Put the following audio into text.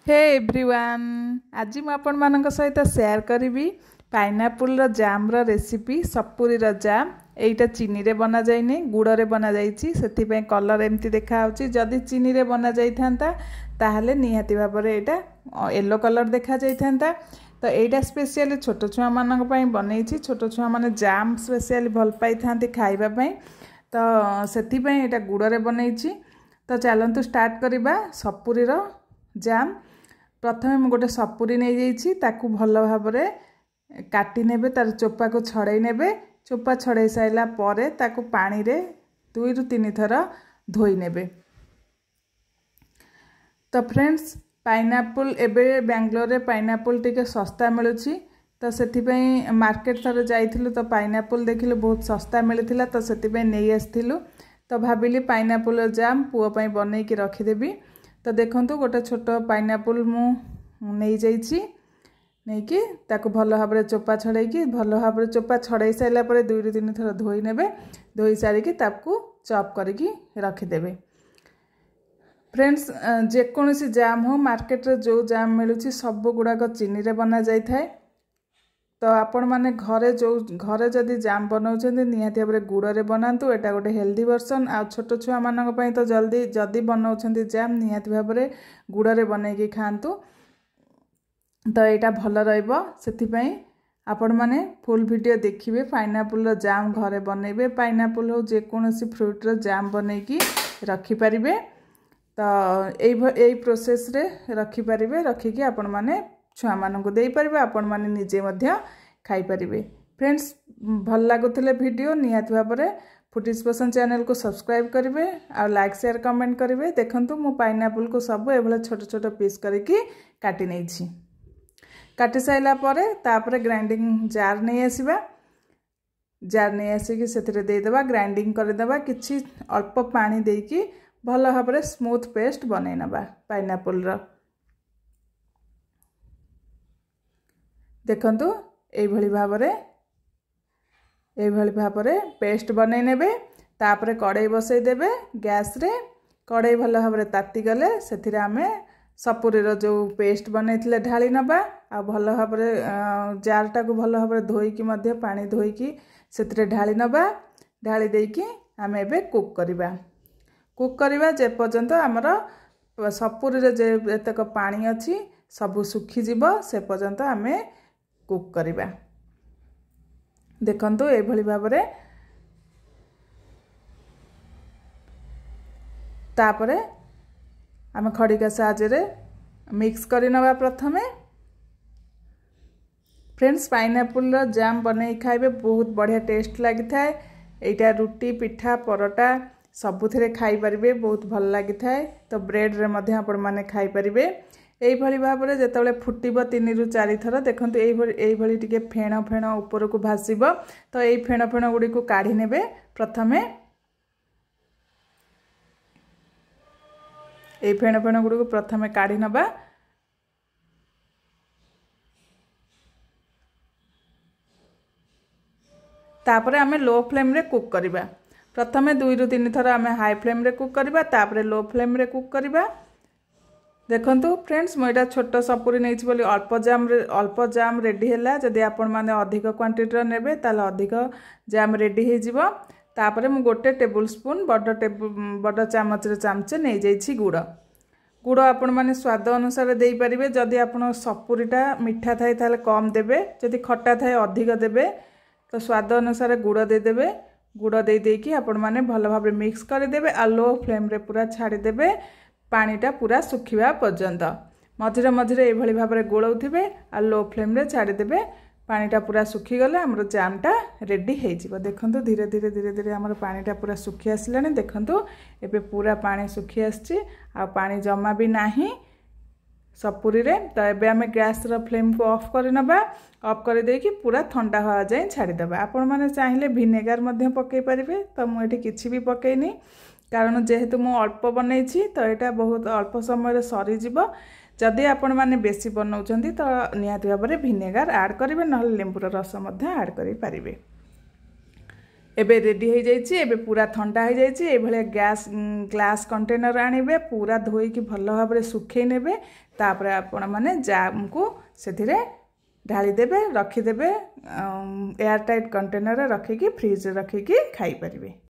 Hey everyone आज मु आपण मानक सहित शेयर करी पाइनापुल जाम रेसिपी सपुरी जाम एटा चीनी रे बना जाइने गुड़ रे बना जाइछि सेति कलर एमती देखा होछि जदि चीनी रे बना जाई थांता ताहले निहाती भाबरे एटा येलो कलर देखा जाई थांता। तो एटा स्पेशली छोट छुआ मानक पई बनैछि छोट छुआ माने जाम स्पेशली भल पाई थांती खाइबा पई तो सेति पई एटा गुड़ रे बनैछि। तो चलंतु स्टार्ट करिबा सपुरी रो जाम। प्रथमे मु गोटे सपुरी नहीं जाइछि ताकू भल भाबरे काटी नेबे तार चोपा को छड़ाई नेबे चोपा छड़ाई साइला परे ताकू पानी रे 2 रु 3 थर धोई नेबे। तो फ्रेंड्स पाइनापुल एबे बेंगलोर रे पाइनापुल टिके सस्ता मिलुछि तो सेति पई मार्केट थर जाइथिलु तो पाइनापुल देखिलु बहुत सस्ता मिलिथिला तो सेति पई नै आस्थिलु। तो भाबिली पाइनापुल जाम पुओ पई बनै कि रखि देबी। तो देखंतु गोटे छोट पाइनापुल मु नहीं जाइछि नहीं कि ताकू भल भाबरे चोपा छड़ाई कि भल भाबरे चोपा छड़ाई साइला परे 2 रु 3 थर धोई नेबे धोई सारी कि ताकू चॉप करिकि रखि देबे। फ्रेंड्स जे कोनोसी जाम हो मार्केट रे जो जाम मिलुछि सब गुडा को चीनी रे बना जाई थाए। तो आपण माने घरे जदि जाम बनाउछन्ते निहाती भाबरे गुड़ रे बनांतु एटा गोटे हेल्दी वर्जन आ छोट छुआ मानक पई तो जल्दी जदि बनाउछन्ते जाम निहाती भाबरे गुड़ रे बनै कि खांतु तो एटा भल रहइबो। सेति पई आपण माने फुल वीडियो देखिबे पाइनापुल जाम घरे बनैबे पाइनापुल हो जे कोनोसी फ्रूट रो जाम बनै कि रखि परिबे। तो एई प्रोसेस रे रखि परिबे रखि कि आपण माने छुआ मानक देई परिबे आपण माने निजे मध्य खाई परिबे। फ्रेंड्स भल लागुथिले वीडियो निहाती भाबरे फुटिज पसंद चैनल को सब्सक्राइब करिवे आ लाइक शेयर कमेंट करिवे। देखंतु मु पाइनापुल को सब एभला छोट छोट पीस करके काटी नै छी काटी साइला परे तापरे ग्राइंडिंग जार नै आसीबा जार नै आसी कि सेथिरे देई देबा ग्राइंडिंग कर देबा किछि अल्प पानी देई कि भल भाबरे स्मूथ पेस्ट बनै नबा पाइनापुल रो। देखंतु एई भली भाबरे पेस्ट बनै नेबे तापरे कड़ाई बसै देबे गैस रे कड़ाई भल भाबरे ताती गले सेथिरे आमे सपुरी रो जो पेस्ट बनैथिले ढाली नबा आ भल भाबरे जार टा को भल भाबरे धोई कि मध्य पानी धोई कि सेथिरे ढाली नबा ढाली देई कि आमे एबे कुक करिबा जे पर्यंत हमर सपुरी रे जे एतक पानी अछि सब सुखी जिवो से पर्यंत आमे कुक करिबा। देखंतु ए भली भाबरे तापरे आमे खड़िका साहाय्य रे मिक्स करि नबा। प्रथमे फ्रेंड्स पाइनापुल रो जाम बनै खाइबे बहुत बढ़िया टेस्ट लागि थाए। एटा रुटी पिठा परोटा सबुथिरे खाई परिबे बहुत भल लागि थाए। तो ब्रेड रे मध्ये आपण माने खाई परिबे। एई भली भाबरे जेतबेले फुटिबो 3 रु 4 थर देखंतु एई भली टिके फेण फेण ऊपर को भासीबो। तो एई फेण फेण गुडी को काढी नेबे प्रथमे एई फेण फेण गुडी को प्रथमे काढी नबा तापरे आमे लो फ्लेम रे कुक करिबा। प्रथमे 2 रु 3 थर आमे हाई फ्लेम रे कुक करिबा तापरे लो फ्लेम रे कुक करिबा। देखंतु फ्रेंड्स मोइडा छोट सपुरी नै छी बोली अल्प जाम रेडी हैला जदि आपण माने अधिक क्वांटिटी रो नेबे ताले अधिक जाम रेडी हे जिवो। तापरे मु गोटे टेबल स्पून बड़ चामच रे चामचे नै जाई छी गुड़ आपण माने स्वाद अनुसार देई परिबे। जदि आपण सपुरीटा मिठा थाए ताले कम देबे जदि खट्टा थाए अधिक देबे तो स्वाद अनुसार गुड़ दे देबे। गुड़ दे दे कि आपण माने भल भाबरे मिक्स कर देबे आ लो फ्लेम रे पूरा छाड़ी देबे पानीटा पूरा सुखिबा पर्यंत मझिरे मझिरे ए भली भाबरे गोळौथिबे आ लो फ्लेम रे छाड़ी देबे पानीटा पूरा सुखी गले हमर जामटा रेडी हे जिवो। देखंतु धीरे धीरे हमर पानीटा पूरा सुखी आसलानी। देखंतु एबे पूरा पानी सुखी आछि आ पानी जमा भी नाही सपुरी रे। तो एबे हमें गैस रो फ्लेम को ऑफ कर नबा ऑफ कर दे कि पूरा ठंडा होआ जाय छाड़ी देबा। आपण माने चाहिले विनेगर मध्ये पकै परिबे तो मु एठी किछि भी पकैनी कारण जेहेतु मु अल्प बनै छी तो एटा बहुत अल्प समय रे सरी जिवो। जदि आपण माने बेसी बनाउछन्ती तो निहाती भाबरे विनेगर ऐड करिवे नहले लेंबुर रस मध्ये ऐड करि परिबे। एबे रेडी हो जाइए। एबे पूरा ठंडा हो जाइए। गैस ग्लास कंटेनर आनिबे पूरा धोई की भल भाव सुखे नेबे तापर आपण माने जाम को सेथिरे ढाली देबे रखी देबे एयर टाइट कंटेनर रखिकी फ्रिज रखिकी खाई परिबे।